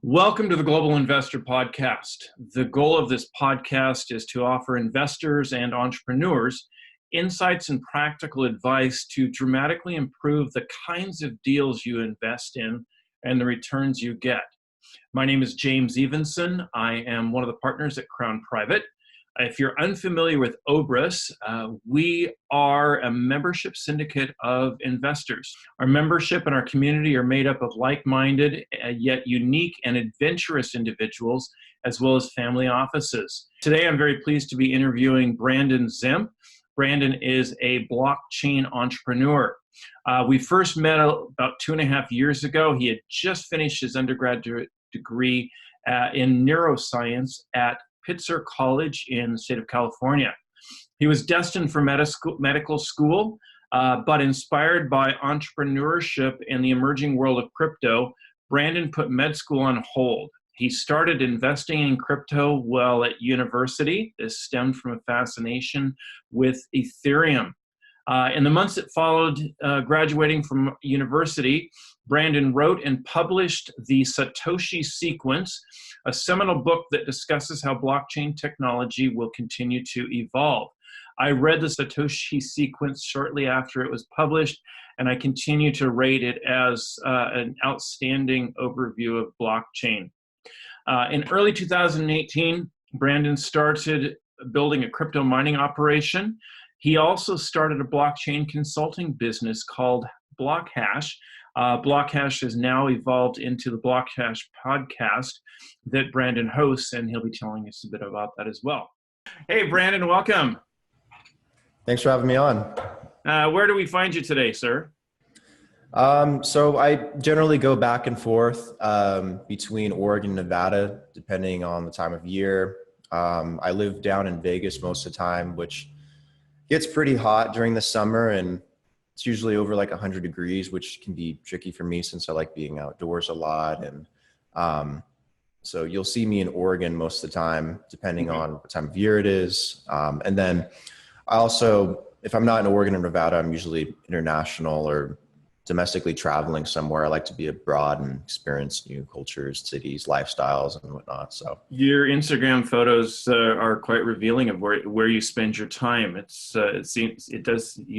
Welcome to the Global Investor Podcast. The goal of this podcast is to offer investors and entrepreneurs insights and practical advice to dramatically improve the kinds of deals you invest in and the returns you get. My name is James Evenson. I am one of the partners at Crown Private. If you're unfamiliar with Obris, we are a membership syndicate of investors. Our membership and our community are made up of like-minded, yet unique and adventurous individuals, as well as family offices. Today, I'm very pleased to be interviewing Brandon Zemp. Brandon is a blockchain entrepreneur. We first met about 2.5 years ago. He had just finished his undergraduate degree in neuroscience at Pitzer College in the state of California. He was destined for medical school, but inspired by entrepreneurship and the emerging world of crypto, Brandon put med school on hold. He started investing in crypto while at university. This stemmed from a fascination with Etherium. In the months that followed graduating from university, Brandon wrote and published the Satoshi Sequence, a seminal book that discusses how blockchain technology will continue to evolve. I read the Satoshi Sequence shortly after it was published, and I continue to rate it as an outstanding overview of blockchain. In early 2018, Brandon started building a crypto mining operation. He also started a blockchain consulting business called BlockHash. BlockHash has now evolved into the BlockHash Podcast that Brandon hosts, and he'll be telling us a bit about that as well. Hey, Brandon, welcome. Thanks for having me on. Where do we find you today, sir? So I generally go back and forth between Oregon and Nevada, depending on the time of year. I live down in Vegas most of the time, which gets pretty hot during the summer, and it's usually over like 100 degrees, which can be tricky for me since I like being outdoors a lot. And so you'll see me in Oregon most of the time, depending on what time of year it is. And then I also, if I'm not in Oregon or Nevada, I'm usually international or domestically traveling somewhere. I like to be abroad and experience new cultures, cities, lifestyles, and whatnot. So your Instagram photos are quite revealing of where you spend your time. You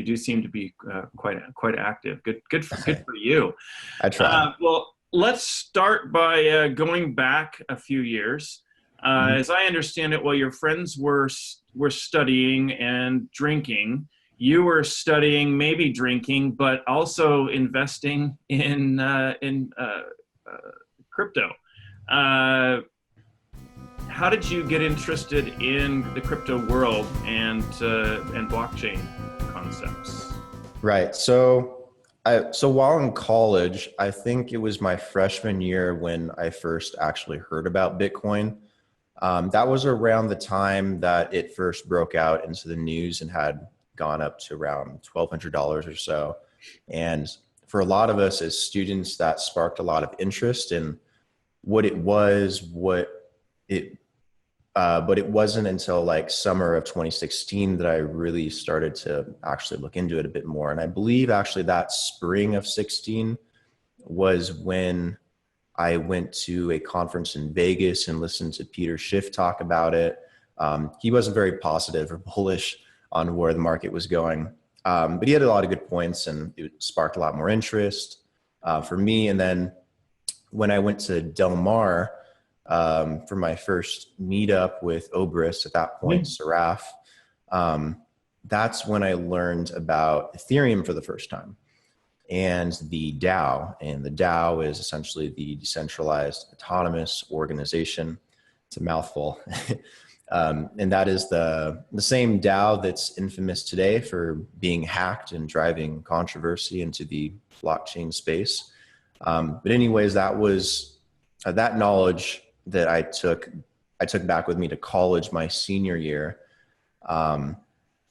do seem to be quite active. Good for you. I try. Well, let's start by going back a few years. As I understand it, while your friends were studying and drinking, you were studying, maybe drinking, but also investing in crypto. How did you get interested in the crypto world and blockchain concepts? Right. So while in college, I think it was my freshman year when I first actually heard about Bitcoin. That was around the time that it first broke out into the news and had gone up to around $1,200 or so. And for a lot of us as students, that sparked a lot of interest in what it was, but it wasn't until like summer of 2016 that I really started to actually look into it a bit more. And I believe actually that spring of 16 was when I went to a conference in Vegas and listened to Peter Schiff talk about it. He wasn't very positive or bullish on where the market was going. But he had a lot of good points, and it sparked a lot more interest for me. And then when I went to Del Mar for my first meetup with Obris, at that point, Saraf, that's when I learned about Ethereum for the first time and the DAO. And the DAO is essentially the decentralized autonomous organization. It's a mouthful. And that is the same DAO that's infamous today for being hacked and driving controversy into the blockchain space. But anyways, that was that knowledge that I took back with me to college my senior year,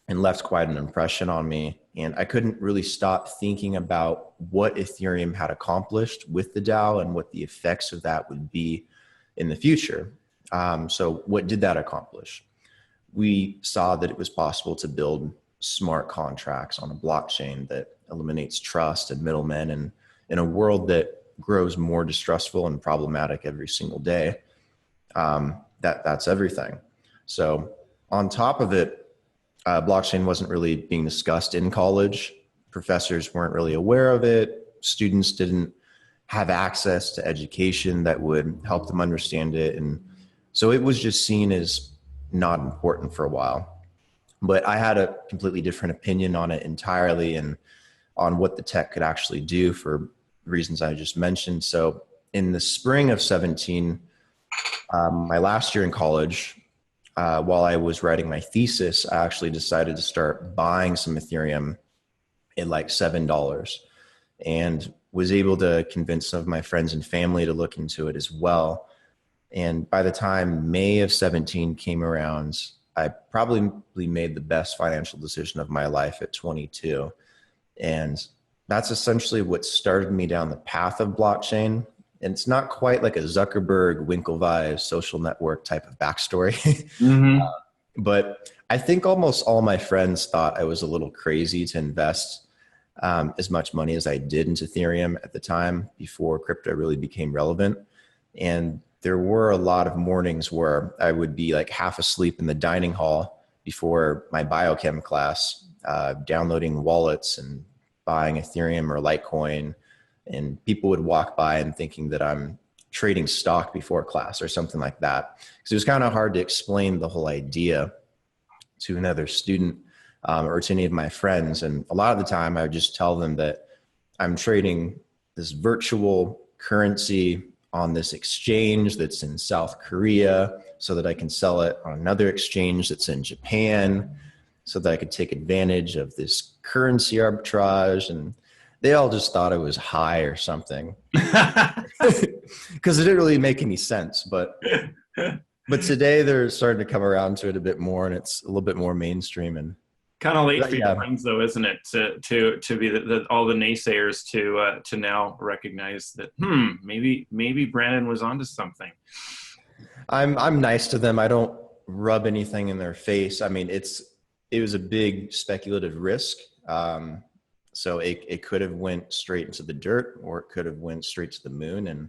and left quite an impression on me. And I couldn't really stop thinking about what Ethereum had accomplished with the DAO and what the effects of that would be in the future. So what did that accomplish? We saw that it was possible to build smart contracts on a blockchain that eliminates trust and middlemen, and in a world that grows more distrustful and problematic every single day, that's everything. So on top of it, blockchain wasn't really being discussed in college. Professors weren't really aware of it. Students didn't have access to education that would help them understand it. And so it was just seen as not important for a while. But I had a completely different opinion on it entirely, and on what the tech could actually do for reasons I just mentioned. So in the spring of 17, my last year in college, while I was writing my thesis, I actually decided to start buying some Ethereum at like $7, and was able to convince some of my friends and family to look into it as well. And by the time May of 17 came around, I probably made the best financial decision of my life at 22. And that's essentially what started me down the path of blockchain. And it's not quite like a Zuckerberg, Winklevi social network type of backstory. Mm-hmm. But I think almost all my friends thought I was a little crazy to invest as much money as I did into Ethereum at the time, before crypto really became relevant. And there were a lot of mornings where I would be like half asleep in the dining hall before my biochem class, downloading wallets and buying Ethereum or Litecoin. And people would walk by and thinking that I'm trading stock before class or something like that. Because it was kind of hard to explain the whole idea to another student or to any of my friends. And a lot of the time I would just tell them that I'm trading this virtual currency on this exchange that's in South Korea so that I can sell it on another exchange that's in Japan so that I could take advantage of this currency arbitrage. And they all just thought I was high or something, because it didn't really make any sense. But today they're starting to come around to it a bit more, and it's a little bit more mainstream. And kind of late for your friends, though, isn't it? To be all the naysayers to now recognize that maybe Brandon was onto something. I'm nice to them. I don't rub anything in their face. I mean, it was a big speculative risk. So it could have went straight into the dirt, or it could have went straight to the moon. And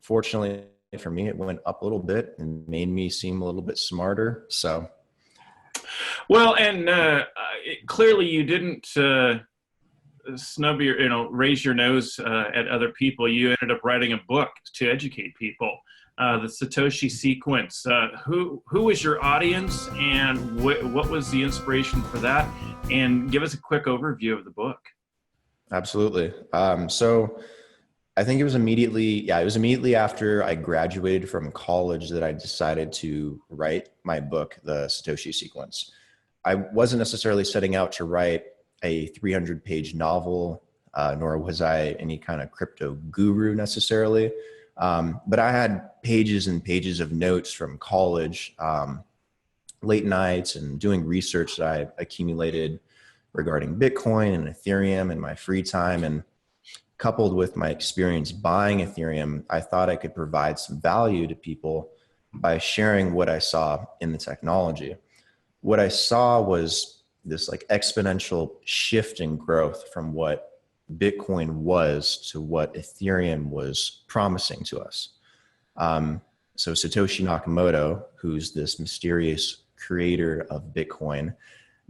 fortunately for me, it went up a little bit and made me seem a little bit smarter. So. Well, and clearly you didn't raise your nose at other people. You ended up writing a book to educate people, the Satoshi Sequence. Who was your audience, and what was the inspiration for that? And give us a quick overview of the book. Absolutely. So I think it was immediately after I graduated from college that I decided to write my book, The Satoshi Sequence. I wasn't necessarily setting out to write a 300-page novel, nor was I any kind of crypto guru necessarily. But I had pages and pages of notes from college, late nights, and doing research that I accumulated regarding Bitcoin and Ethereum in my free time. And coupled with my experience buying Ethereum, I thought I could provide some value to people by sharing what I saw in the technology. What I saw was this like exponential shift in growth from what Bitcoin was to what Ethereum was promising to us. So Satoshi Nakamoto, who's this mysterious creator of Bitcoin,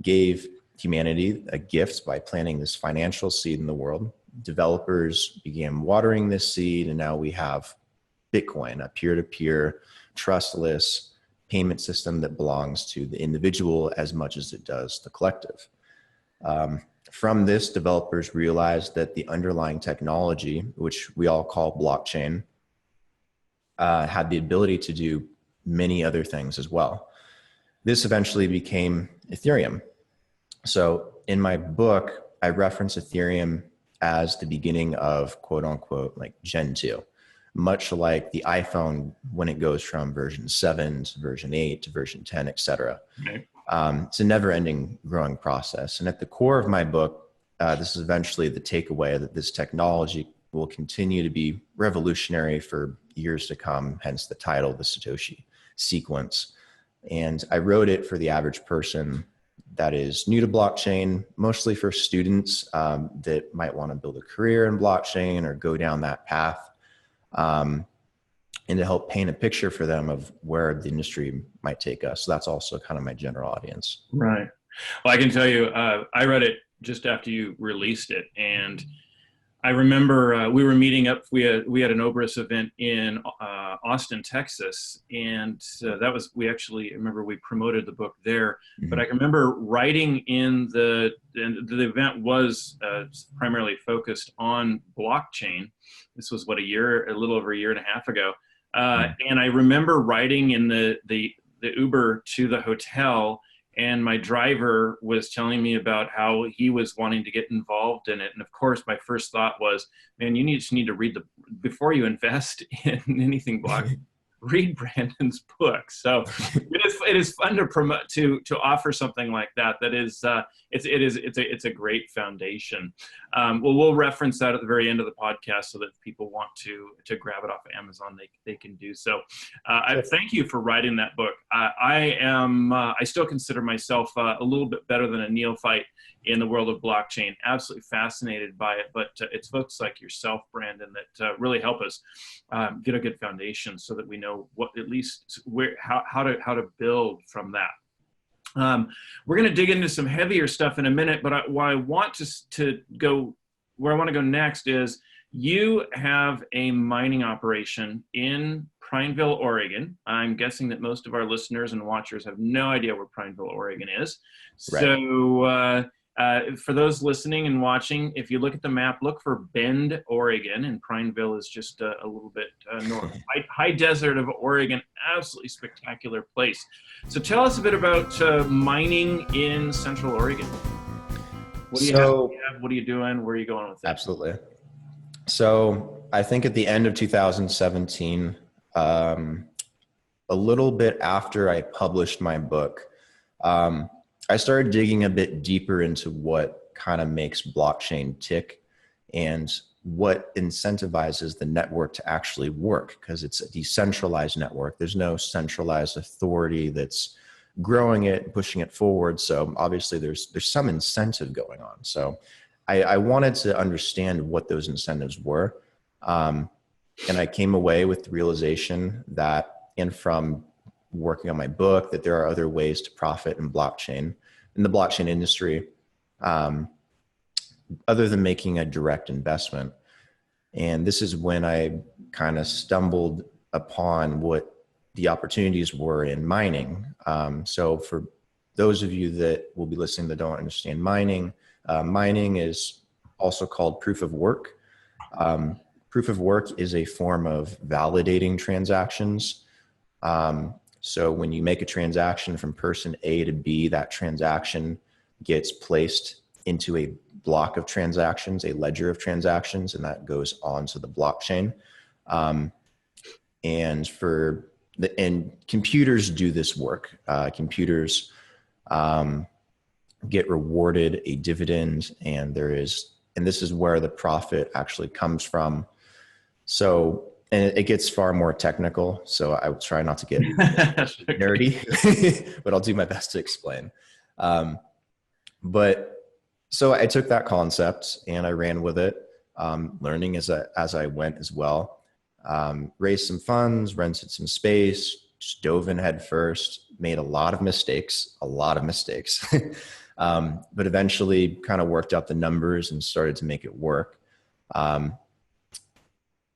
gave humanity a gift by planting this financial seed in the world. Developers began watering this seed, and now we have Bitcoin, a peer-to-peer, trustless payment system that belongs to the individual as much as it does the collective. From this, developers realized that the underlying technology, which we all call blockchain, had the ability to do many other things as well. This eventually became Ethereum. So in my book, I reference Ethereum as the beginning of quote unquote like Gen 2, much like the iPhone when it goes from version 7 to version 8 to version 10, et cetera. Okay. It's a never ending growing process. And at the core of my book, this is eventually the takeaway that this technology will continue to be revolutionary for years to come, hence the title, the Satoshi Sequence. And I wrote it for the average person that is new to blockchain, mostly for students that might want to build a career in blockchain or go down that path, and to help paint a picture for them of where the industry might take us. So that's also kind of my general audience. Right. Well, I can tell you, I read it just after you released it, and I remember we were meeting up. We had an Obris event in Austin, Texas, and I remember we promoted the book there. Mm-hmm. But I can remember writing in the event was primarily focused on blockchain. This was a little over a year and a half ago, and I remember writing in the Uber to the hotel. And my driver was telling me about how he was wanting to get involved in it. And of course, my first thought was, man, you just need to read before you invest in anything blockchain, read Brandon's book. So it is fun to promote, to offer something like that. That is, it's a great foundation. Well, we'll reference that at the very end of the podcast so that if people want to grab it off of Amazon, they can do so. I thank you for writing that book. I still consider myself a little bit better than a neophyte in the world of blockchain. Absolutely fascinated by it, but it's folks like yourself, Brandon, that really help us get a good foundation so that we know how to build from that. We're going to dig into some heavier stuff in a minute, but where I want to go next is you have a mining operation in Prineville, Oregon. I'm guessing that most of our listeners and watchers have no idea where Prineville, Oregon is. Right. So for those listening and watching, if you look at the map, look for Bend, Oregon, and Prineville is just a little bit north. High desert of Oregon, absolutely spectacular place. So tell us a bit about mining in Central Oregon. What do you have? What are you doing? Where are you going with that? Absolutely. So I think at the end of 2017, a little bit after I published my book, I started digging a bit deeper into what kind of makes blockchain tick and what incentivizes the network to actually work, because it's a decentralized network. There's no centralized authority that's growing it and pushing it forward. So obviously there's some incentive going on. So I wanted to understand what those incentives were. And I came away with the realization that, and from working on my book, that there are other ways to profit in the blockchain industry, other than making a direct investment. And this is when I kind of stumbled upon what the opportunities were in mining. So for those of you that will be listening that don't understand mining, mining is also called proof of work. Proof of work is a form of validating transactions. So when you make a transaction from person A to B, that transaction gets placed into a block of transactions, a ledger of transactions, and that goes onto the blockchain. And computers do this work. Computers get rewarded a dividend, and this is where the profit actually comes from. So, and it gets far more technical, so I will try not to get nerdy, but I'll do my best to explain. But so I took that concept and I ran with it, learning as I went as well. Raised some funds, rented some space, just dove in head first, made a lot of mistakes, but eventually kind of worked out the numbers and started to make it work.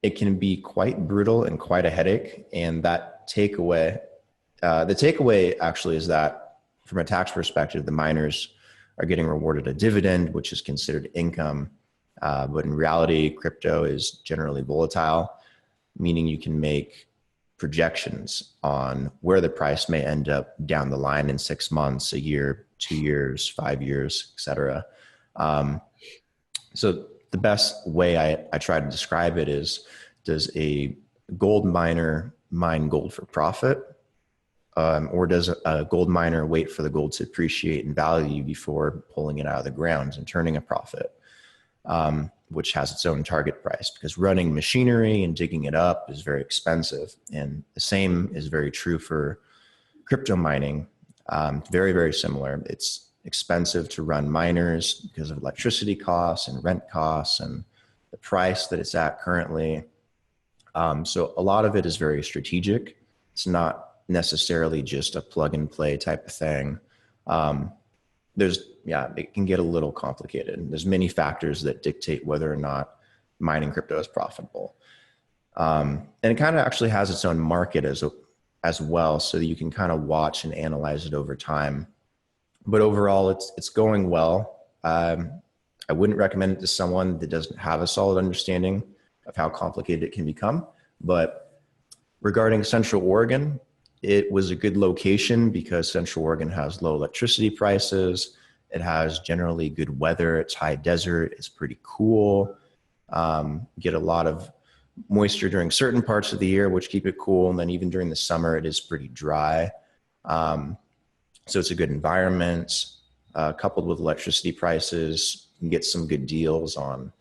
It can be quite brutal and quite a headache. And that the takeaway actually is that from a tax perspective, the miners are getting rewarded a dividend, which is considered income. But in reality, crypto is generally volatile, meaning you can make projections on where the price may end up down the line in 6 months, a year, 2 years, 5 years, et cetera. So the best way I try to describe it is, does a gold miner mine gold for profit? Or does a gold miner wait for the gold to appreciate in value before pulling it out of the ground and turning a profit, which has its own target price? Because running machinery and digging it up is very expensive. And the same is very true for crypto mining. Very, very similar. It's expensive to run miners because of electricity costs and rent costs and the price that it's at currently. So a lot of it is very strategic. It's not necessarily just a plug and play type of thing. It can get a little complicated. There's many factors that dictate whether or not mining crypto is profitable. And it kind of actually has its own market as well, so that you can kind of watch and analyze it over time. But overall, it's going well. I wouldn't recommend it to someone that doesn't have a solid understanding of how complicated it can become. But regarding Central Oregon, it was a good location because Central Oregon has low electricity prices. It has generally good weather. It's high desert. It's pretty cool. Get a lot of moisture during certain parts of the year, which keep it cool. And then even during the summer, it is pretty dry. So it's a good environment. Coupled with electricity prices, you can get some good deals on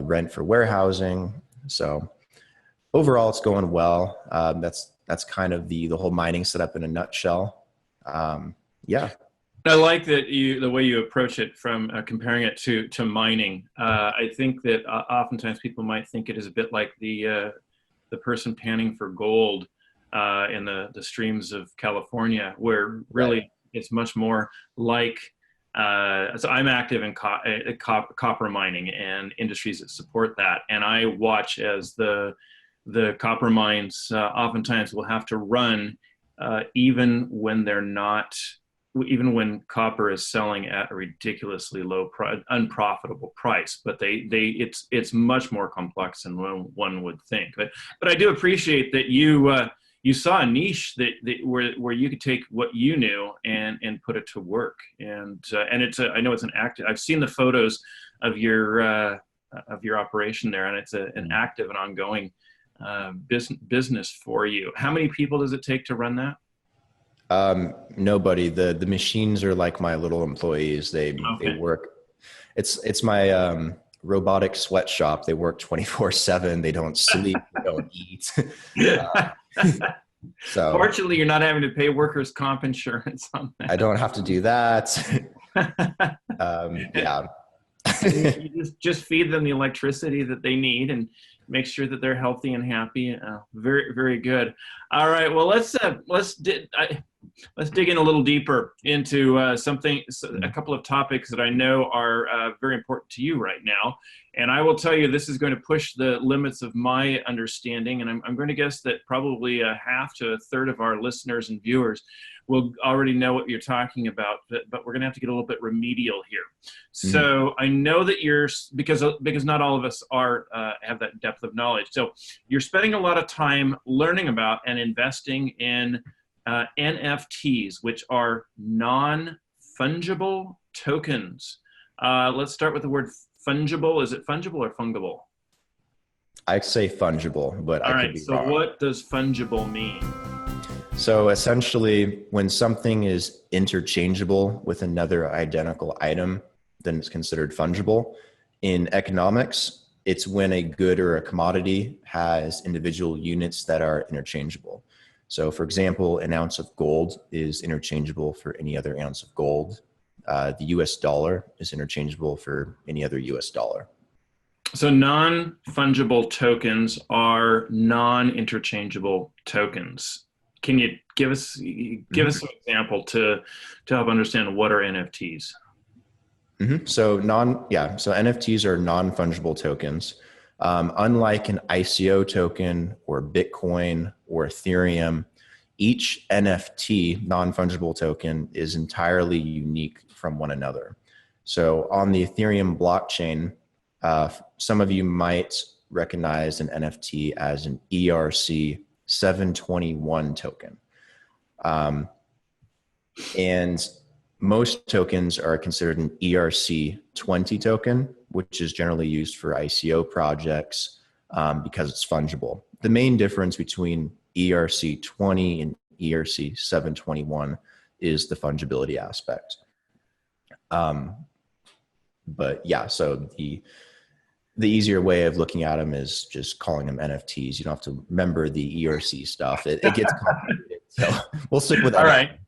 rent for warehousing. So overall, it's going well. That's kind of the whole mining setup in a nutshell. Yeah. I like that the way you approach it from comparing it to mining. I think that oftentimes people might think it is a bit like the person panning for gold in the streams of California, where really it's much more like. So I'm active in copper mining and industries that support that, and I watch as the copper mines oftentimes will have to run even when they're not. Even when copper is selling at a ridiculously low unprofitable price, but it's much more complex than one would think. But I do appreciate that you saw a niche that where you could take what you knew and put it to work. And I know it's an active. I've seen the photos of your operation there, and it's an active and ongoing business for you. How many people does it take to run that? Nobody. The machines are like my little employees. They work. It's my robotic sweatshop. They work 24/7. They don't sleep. They don't eat. So fortunately, you're not having to pay workers' comp insurance on that. I don't have to do that. Yeah. You just feed them the electricity that they need and make sure that they're healthy and happy. Very, very good. All right. Well, let's dig in a little deeper into a couple of topics that I know are very important to you right now. And I will tell you, this is going to push the limits of my understanding. And I'm going to guess that probably a half to a third of our listeners and viewers will already know what you're talking about, but we're going to have to get a little bit remedial here. So I know that because not all of us have that depth of knowledge. So you're spending a lot of time learning about and investing in NFTs, which are non-fungible tokens. Let's start with the word fungible. Is it fungible or fungible? I'd say fungible, but I could be wrong. So what does fungible mean? So essentially, when something is interchangeable with another identical item, then it's considered fungible. In economics, it's when a good or a commodity has individual units that are interchangeable. So for example, an ounce of gold is interchangeable for any other ounce of gold. The US dollar is interchangeable for any other US dollar. So non-fungible tokens are non-interchangeable tokens. Can you give us an example to help understand what are NFTs? So NFTs are non-fungible tokens. Unlike an ICO token or Bitcoin or Ethereum, each NFT, non-fungible token, is entirely unique from one another. So on the Ethereum blockchain, some of you might recognize an NFT as an ERC 721 token. And most tokens are considered an ERC 20 token, which is generally used for ICO projects because it's fungible. The main difference between ERC 20 and ERC 721 is the fungibility aspect. But yeah, so the easier way of looking at them is just calling them NFTs. You don't have to remember the ERC stuff. It gets complicated. So we'll stick with that. All right.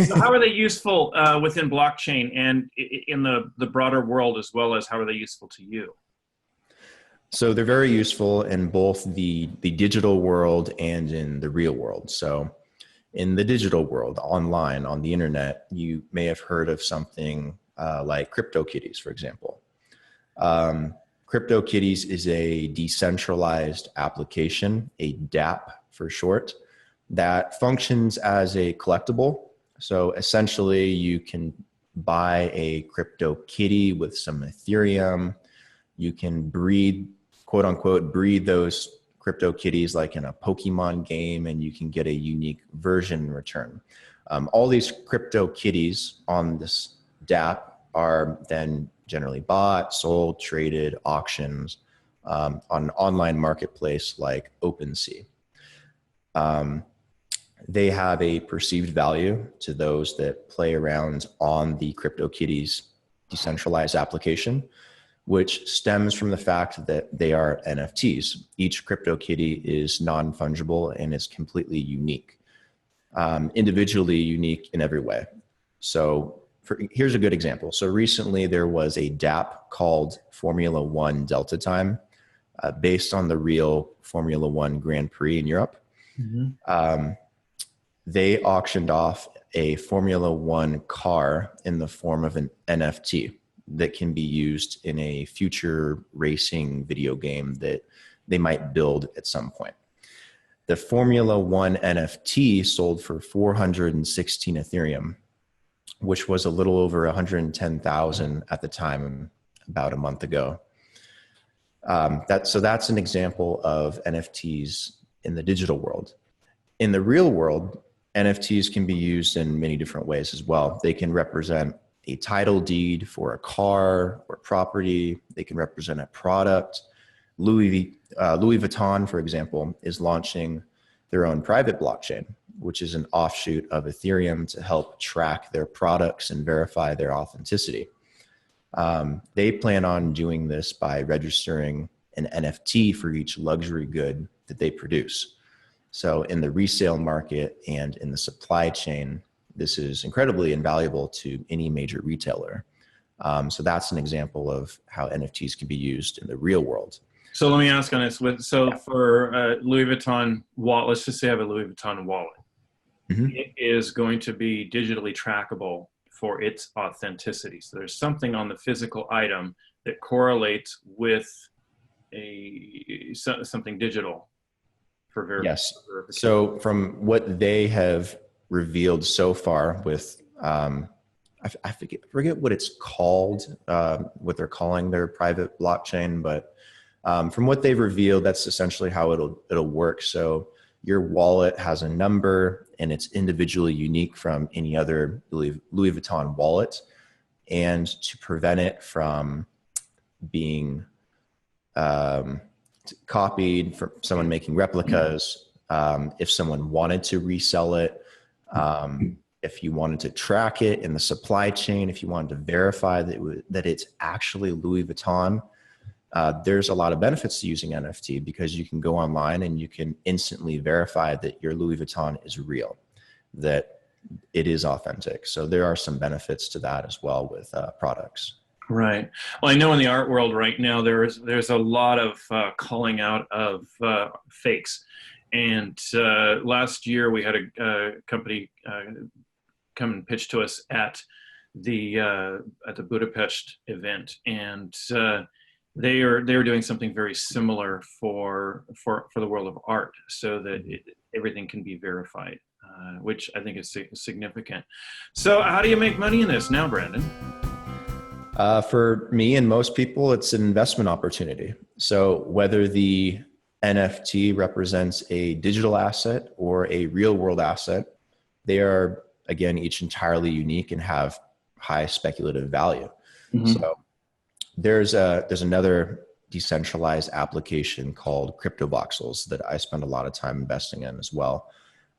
So how are they useful within blockchain and in the broader world, as well as how are they useful to you? So they're very useful in both the digital world and in the real world. So in the digital world, online, on the internet, you may have heard of something like CryptoKitties, for example. CryptoKitties is a decentralized application, a DApp for short, that functions as a collectible. So essentially, you can buy a CryptoKitty with some Etherium. You can breed, quote unquote, breed those CryptoKitties like in a Pokemon game, and you can get a unique version in return. All these CryptoKitties on this DApp are then generally bought, sold, traded, auctions on an online marketplace like OpenSea. They have a perceived value to those that play around on the CryptoKitties decentralized application, which stems from the fact that they are NFTs. Each CryptoKitty is non-fungible and is completely unique, individually unique in every way. So here's a good example. So recently there was a DApp called Formula One Delta Time, based on the real Formula One Grand Prix in Europe. Mm-hmm. They auctioned off a Formula One car in the form of an NFT that can be used in a future racing video game that they might build at some point. The Formula One NFT sold for 416 Ethereum, which was a little over 110,000 at the time, about a month ago. So that's an example of NFTs in the digital world. In the real world, NFTs can be used in many different ways as well. They can represent a title deed for a car or property. They can represent a product. Louis Vuitton, for example, is launching their own private blockchain, which is an offshoot of Ethereum to help track their products and verify their authenticity. They plan on doing this by registering an NFT for each luxury good that they produce. So in the resale market and in the supply chain, this is incredibly invaluable to any major retailer. So that's an example of how NFTs can be used in the real world. So let me ask on this. For Louis Vuitton wallet, let's just say I have a Louis Vuitton wallet. Mm-hmm. It is going to be digitally trackable for its authenticity. So there's something on the physical item that correlates with something digital for verification. Yes. So from what they have revealed so far with, I forget what it's called, what they're calling their private blockchain, but from what they've revealed, that's essentially how it'll work. So your wallet has a number and it's individually unique from any other Louis Vuitton wallet. And to prevent it from being copied, from someone making replicas, if someone wanted to resell it, if you wanted to track it in the supply chain, if you wanted to verify that it's actually Louis Vuitton, there's a lot of benefits to using NFT because you can go online and you can instantly verify that your Louis Vuitton is real, that it is authentic. So there are some benefits to that as well with products. Right. Well, I know in the art world right now, there's a lot of calling out of fakes. And last year we had a company come and pitch to us at the Budapest event, and they are doing something very similar for the world of art, so that everything can be verified, which I think is significant. So, how do you make money in this now, Brandon? For me and most people, it's an investment opportunity. So whether the NFT represents a digital asset or a real world asset, they are, again, each entirely unique and have high speculative value. Mm-hmm. So there's another decentralized application called CryptoVoxels that I spend a lot of time investing in as well.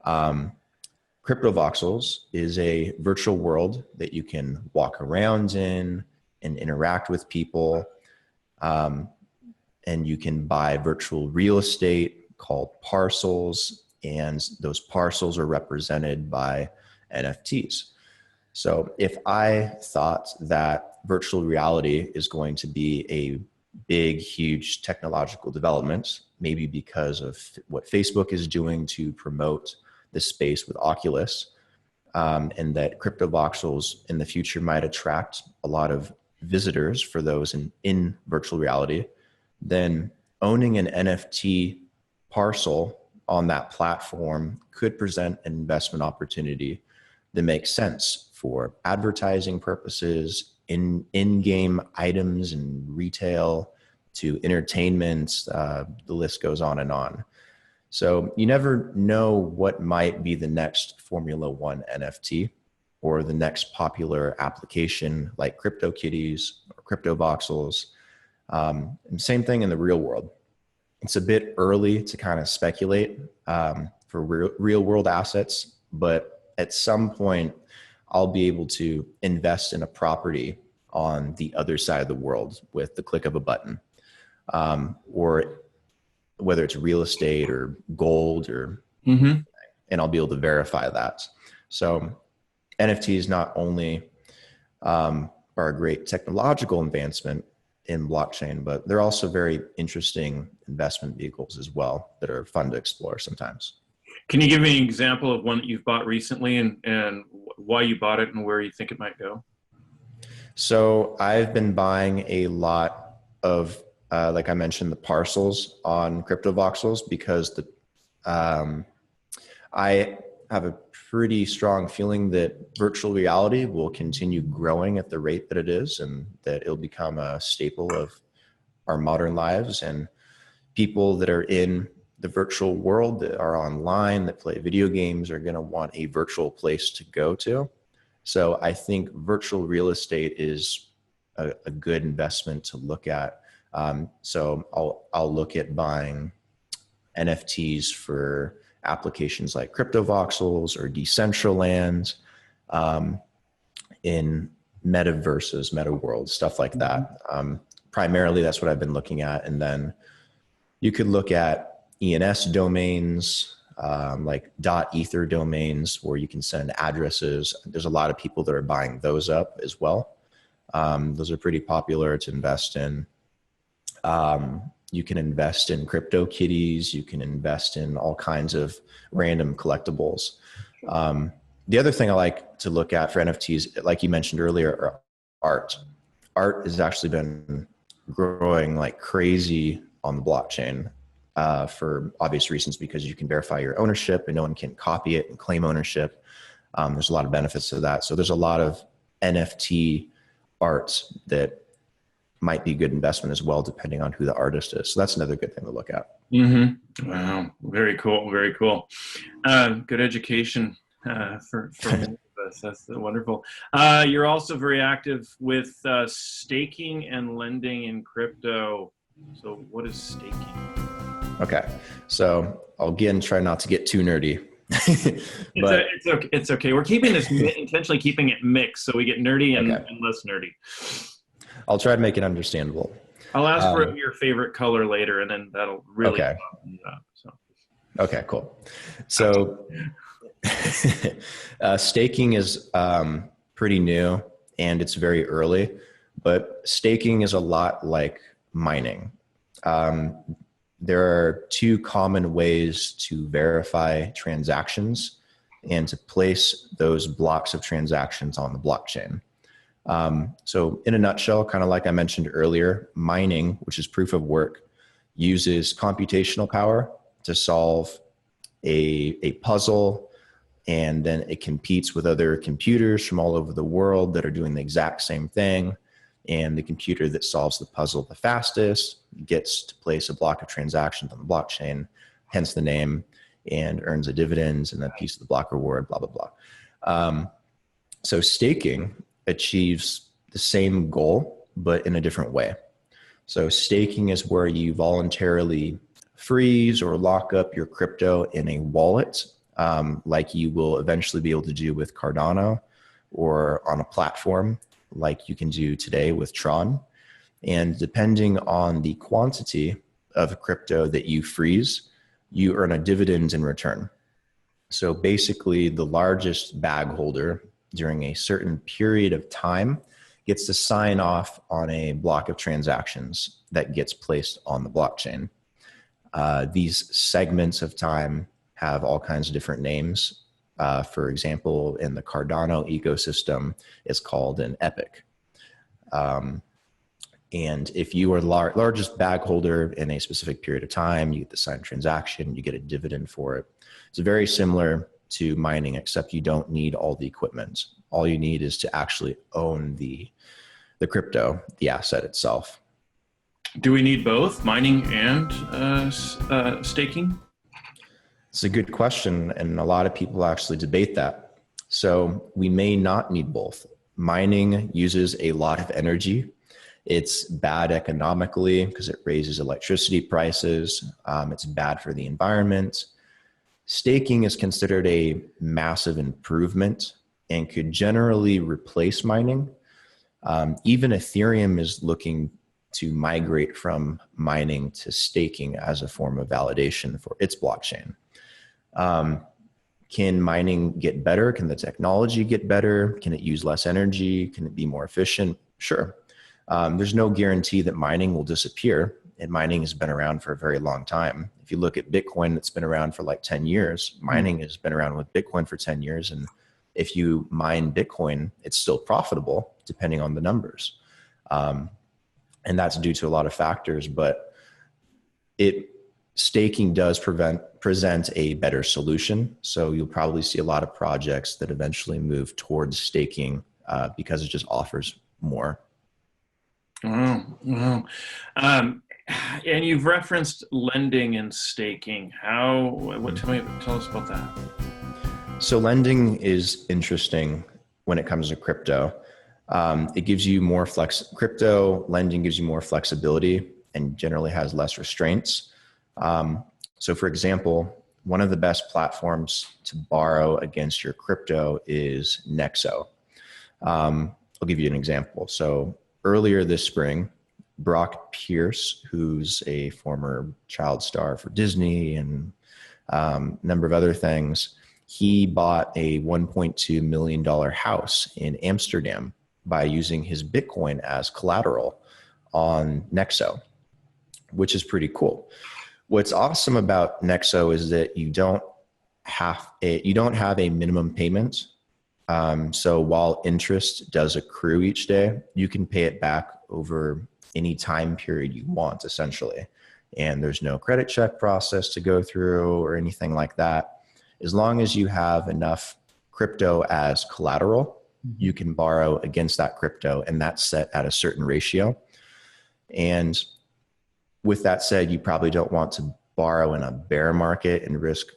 CryptoVoxels is a virtual world that you can walk around in and interact with people. And you can buy virtual real estate called parcels. And those parcels are represented by NFTs. So if I thought that virtual reality is going to be a big, huge technological development, maybe because of what Facebook is doing to promote this space with Oculus, and that crypto voxels in the future might attract a lot of visitors for those in virtual reality, then owning an NFT parcel on that platform could present an investment opportunity that makes sense for advertising purposes, in-game items and retail, to entertainment. The list goes on and on. So you never know what might be the next Formula One NFT or the next popular application like CryptoKitties or crypto voxels. And same thing in the real world. It's a bit early to kind of speculate for real world assets, but at some point I'll be able to invest in a property on the other side of the world with the click of a button, or whether it's real estate or gold or, and I'll be able to verify that. So NFTs not only are a great technological advancement in blockchain, but they're also very interesting investment vehicles as well that are fun to explore sometimes. Can you give me an example of one that you've bought recently and why you bought it and where you think it might go? So I've been buying a lot of, like I mentioned, the parcels on crypto voxels because I have a pretty strong feeling that virtual reality will continue growing at the rate that it is, and that it'll become a staple of our modern lives. And people that are in the virtual world, that are online, that play video games, are going to want a virtual place to go to. So I think virtual real estate is a good investment to look at. So I'll look at buying NFTs for applications like crypto voxels or Decentraland, in metaverses, meta worlds, stuff like that. Primarily, that's what I've been looking at. And then you could look at ENS domains, like .ether domains, where you can send addresses. There's a lot of people that are buying those up as well. Those are pretty popular to invest in. You can invest in CryptoKitties. You can invest in all kinds of random collectibles. The other thing I like to look at for NFTs, like you mentioned earlier, are art. Art has actually been growing like crazy on the blockchain for obvious reasons, because you can verify your ownership and no one can copy it and claim ownership. There's a lot of benefits to that. So there's a lot of NFT art that might be good investment as well, depending on who the artist is. So that's another good thing to look at. Wow. Very cool. Very cool. Good education for many of us. That's wonderful. You're also very active with staking and lending in crypto. So what is staking? Okay. So I'll again try not to get too nerdy. But it's okay. We're keeping this intentionally keeping it mixed so we get nerdy and less nerdy. I'll try to make it understandable. I'll ask for your favorite color later, and then that'll really okay. So. Okay, cool. So staking is pretty new and it's very early, but staking is a lot like mining. There are two common ways to verify transactions and to place those blocks of transactions on the blockchain. So in a nutshell, kind of like I mentioned earlier, mining, which is proof of work, uses computational power to solve a puzzle, and then it competes with other computers from all over the world that are doing the exact same thing. And the computer that solves the puzzle the fastest gets to place a block of transactions on the blockchain, hence the name, and earns a dividend and a piece of the block reward, blah, blah, blah. So staking achieves the same goal, but in a different way. So staking is where you voluntarily freeze or lock up your crypto in a wallet, like you will eventually be able to do with Cardano, or on a platform like you can do today with Tron. And depending on the quantity of crypto that you freeze, you earn a dividend in return. So basically, the largest bag holder during a certain period of time gets to sign off on a block of transactions that gets placed on the blockchain. These segments of time have all kinds of different names. For example, in the Cardano ecosystem, it's called an epoch. And if you are the largest bag holder in a specific period of time, you get the signed transaction, you get a dividend for it. It's very similar to mining, except you don't need all the equipment. All you need is to actually own the crypto, the asset itself. Do we need both mining and staking? It's a good question, and a lot of people actually debate that. So we may not need both. Mining uses a lot of energy. It's bad economically because it raises electricity prices. It's bad for the environment. Staking is considered a massive improvement and could generally replace mining. Even Ethereum is looking to migrate from mining to staking as a form of validation for its blockchain. Can mining get better? Can the technology get better? Can it use less energy? Can it be more efficient? Sure. There's no guarantee that mining will disappear, and mining has been around for a very long time. If you look at Bitcoin, it's been around for like 10 years. Mining has been around with Bitcoin for 10 years. And if you mine Bitcoin, it's still profitable depending on the numbers. And that's due to a lot of factors, but staking does present a better solution. So you'll probably see a lot of projects that eventually move towards staking because it just offers more. Oh. And you've referenced lending and staking. Tell us about that. So lending is interesting when it comes to crypto. It gives you more crypto lending gives you more flexibility and generally has less restraints. So for example, one of the best platforms to borrow against your crypto is Nexo. I'll give you an example. So earlier this spring, Brock Pierce, who's a former child star for Disney and a number of other things, he bought a $1.2 million house in Amsterdam by using his Bitcoin as collateral on Nexo, which is pretty cool. What's awesome about Nexo is that you don't have a minimum payment. So while interest does accrue each day, you can pay it back over any time period you want, essentially. And there's no credit check process to go through or anything like that. As long as you have enough crypto as collateral, you can borrow against that crypto, and that's set at a certain ratio. And with that said, you probably don't want to borrow in a bear market and risk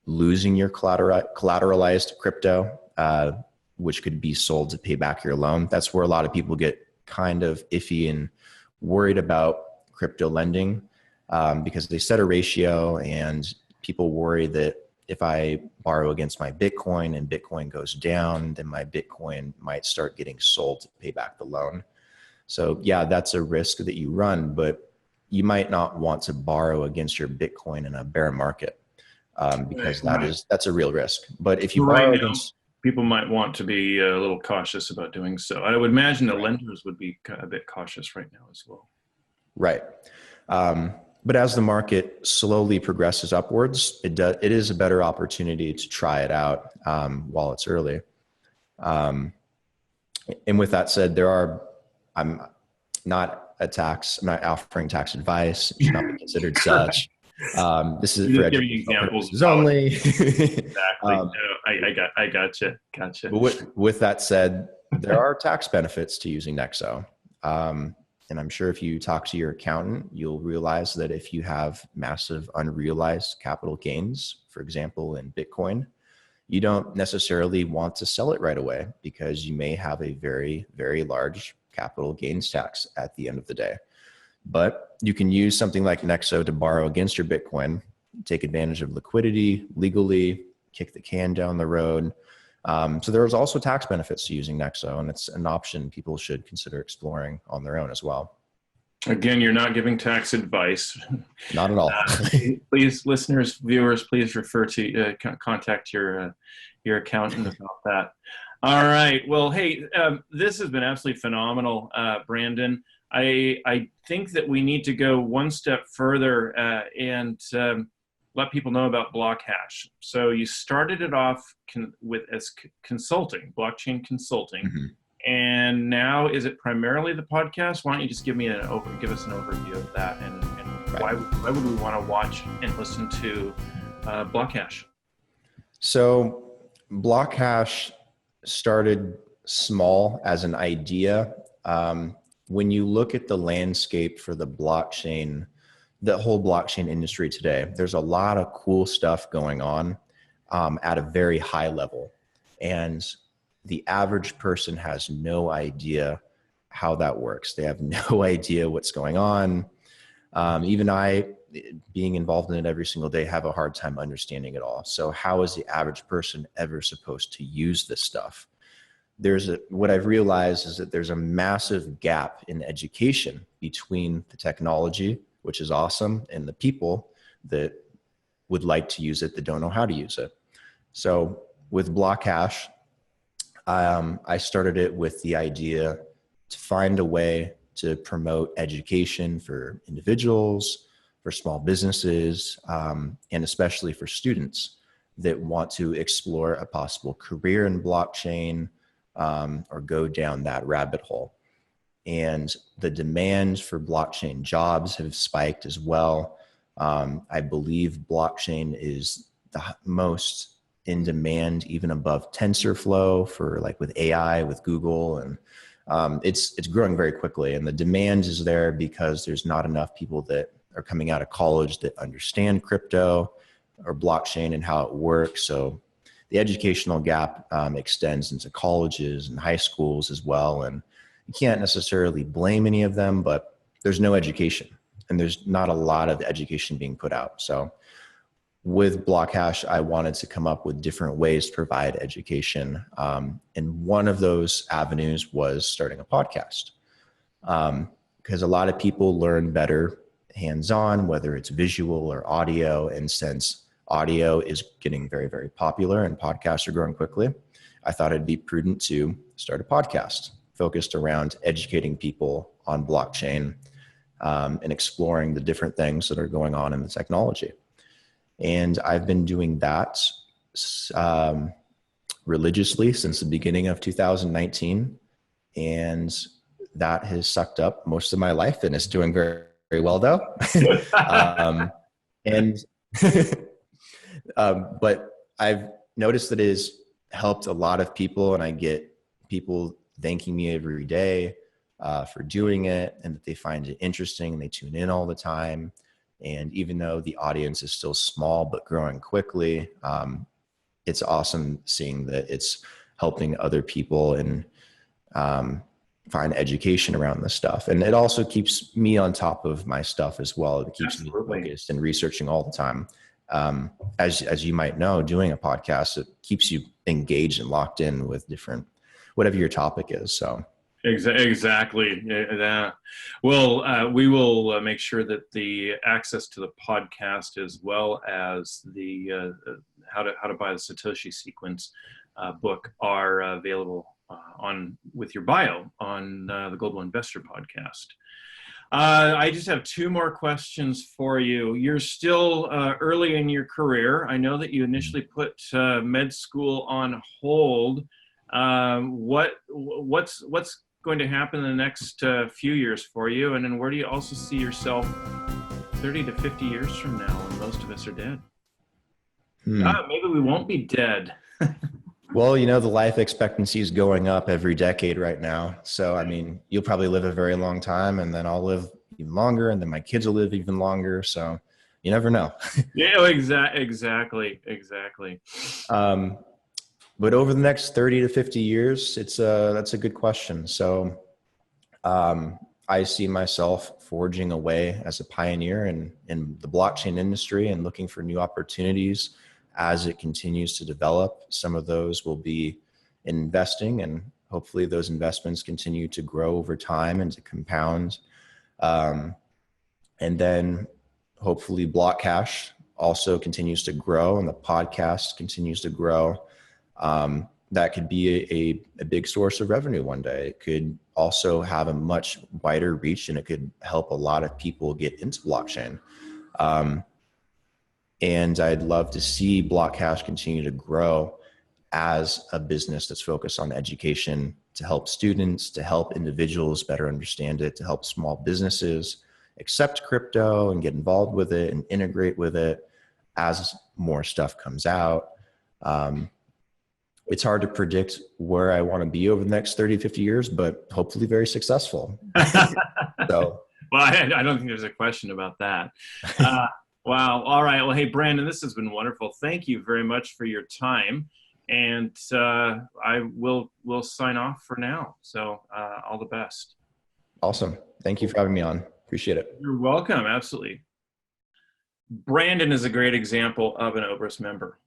losing your collateralized crypto, which could be sold to pay back your loan. That's where a lot of people get kind of iffy and worried about crypto lending because they set a ratio, and people worry that if I borrow against my Bitcoin and Bitcoin goes down, then my Bitcoin might start getting sold to pay back the loan. So yeah, that's a risk that you run, but you might not want to borrow against your Bitcoin in a bear market because that's a real risk. But if you borrow against, people might want to be a little cautious about doing so. I would imagine the lenders would be a bit cautious right now as well. Right. But as the market slowly progresses upwards, it is a better opportunity to try it out while it's early. And with that said, I'm not offering tax advice. It should not be considered such. This is for educational purposes only. Exactly. No, I gotcha. But with that said, there are tax benefits to using Nexo. And I'm sure if you talk to your accountant, you'll realize that if you have massive unrealized capital gains, for example, in Bitcoin, you don't necessarily want to sell it right away because you may have a very, very large capital gains tax at the end of the day. But you can use something like Nexo to borrow against your Bitcoin, take advantage of liquidity legally, kick the can down the road. So there's also tax benefits to using Nexo, and it's an option people should consider exploring on their own as well. Again, you're not giving tax advice. Not at all. Please, listeners, viewers, please refer to contact your accountant about that. All right. Well, hey, this has been absolutely phenomenal, Brandon. I think that we need to go one step further and let people know about BlockHash. So you started it off as consulting, blockchain consulting. Mm-hmm. And now, is it primarily the podcast? Why don't you just give us an overview of that, and why would we want to watch and listen to BlockHash? So BlockHash started small as an idea. When you look at the landscape for the whole blockchain industry today, there's a lot of cool stuff going on at a very high level. And the average person has no idea how that works. They have no idea what's going on. Even I, being involved in it every single day, have a hard time understanding it all. So how is the average person ever supposed to use this stuff? What I've realized is that there's a massive gap in education between the technology, which is awesome, and the people that would like to use it that don't know how to use it. So with BlockHash, I started it with the idea to find a way to promote education for individuals, for small businesses, and especially for students that want to explore a possible career in blockchain or go down that rabbit hole. And the demand for blockchain jobs have spiked as well. I believe blockchain is the most in demand, even above TensorFlow for with AI, with Google, and it's growing very quickly. And the demand is there because there's not enough people that are coming out of college that understand crypto or blockchain and how it works. So the educational gap extends into colleges and high schools as well. And you can't necessarily blame any of them, but there's no education, and there's not a lot of education being put out. So with BlockHash, I wanted to come up with different ways to provide education. And one of those avenues was starting a podcast. Because a lot of people learn better hands-on, whether it's visual or audio. And since audio is getting very, very popular and podcasts are growing quickly, I thought it'd be prudent to start a podcast focused around educating people on blockchain and exploring the different things that are going on in the technology. And I've been doing that religiously since the beginning of 2019. And that has sucked up most of my life, and it's doing very, very well though. But I've noticed that it has helped a lot of people, and I get people thanking me every day for doing it, and that they find it interesting and they tune in all the time. And even though the audience is still small but growing quickly, it's awesome seeing that it's helping other people and find education around this stuff. And it also keeps me on top of my stuff as well. It keeps me focused and researching all the time. As you might know, doing a podcast, it keeps you engaged and locked in with whatever your topic is. So. Exactly. Yeah. Well, we will make sure that the access to the podcast, as well as the how to buy the Satoshi Sequence book, are available with your bio on the Global Investor Podcast. I just have two more questions for you. You're still early in your career. I know that you initially put med school on hold. What's going to happen in the next few years for you, and then where do you also see yourself 30 to 50 years from now when most of us are dead? Maybe we won't be dead. Well, the life expectancy is going up every decade right now. So, I mean, you'll probably live a very long time, and then I'll live even longer, and then my kids will live even longer. So you never know. Yeah, exactly. But over the next 30 to 50 years, that's a good question. So I see myself forging away as a pioneer in the blockchain industry and looking for new opportunities as it continues to develop. Some of those will be in investing, and hopefully those investments continue to grow over time and to compound. And then hopefully BlockHash also continues to grow and the podcast continues to grow. That could be a big source of revenue one day. It could also have a much wider reach, and it could help a lot of people get into blockchain. And I'd love to see BlockHash continue to grow as a business that's focused on education, to help students, to help individuals better understand it, to help small businesses accept crypto and get involved with it and integrate with it as more stuff comes out. It's hard to predict where I want to be over the next 30, 50 years, but hopefully very successful. So, well, I don't think there's a question about that. Wow. All right. Well, hey, Brandon, this has been wonderful. Thank you very much for your time. And I will sign off for now. So all the best. Awesome. Thank you for having me on. Appreciate it. You're welcome. Absolutely. Brandon is a great example of an Obris member.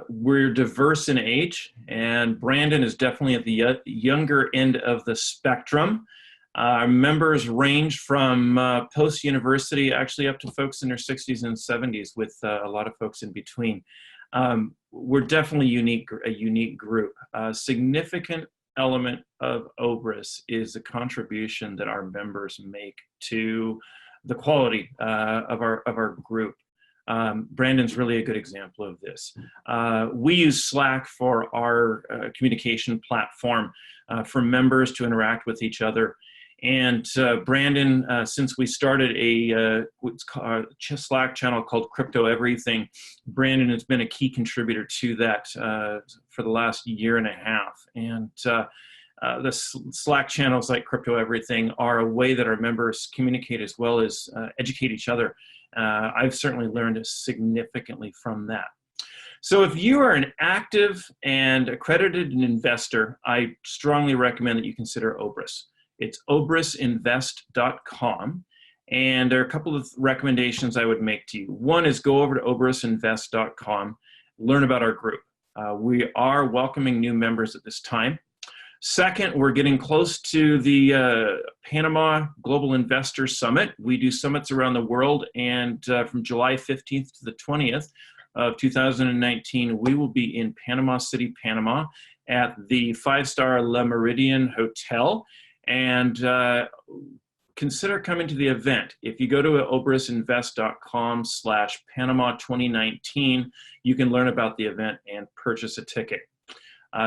We're diverse in age, and Brandon is definitely at the younger end of the spectrum. Our members range from post-university actually up to folks in their 60s and 70s, with a lot of folks in between. We're definitely a unique group. A significant element of Obris is the contribution that our members make to the quality of our group. Brandon's really a good example of this. We use Slack for our communication platform for members to interact with each other. And Brandon, since we started a Slack channel called Crypto Everything, Brandon has been a key contributor to that for the last year and a half. And the Slack channels like Crypto Everything are a way that our members communicate as well as educate each other. I've certainly learned significantly from that. So if you are an active and accredited investor, I strongly recommend that you consider Obris. It's obrisinvest.com. And there are a couple of recommendations I would make to you. One is go over to obrisinvest.com, learn about our group. We are welcoming new members at this time. Second, we're getting close to the Panama Global Investor Summit. We do summits around the world, and from July 15th to the 20th of 2019, we will be in Panama City, Panama at the 5-star Le Méridien Hotel. And consider coming to the event. If you go to obrisinvest.com/Panama 2019, you can learn about the event and purchase a ticket.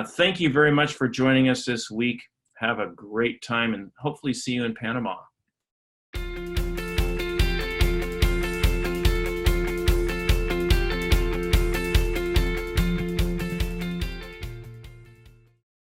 Thank you very much for joining us this week. Have a great time and hopefully see you in Panama.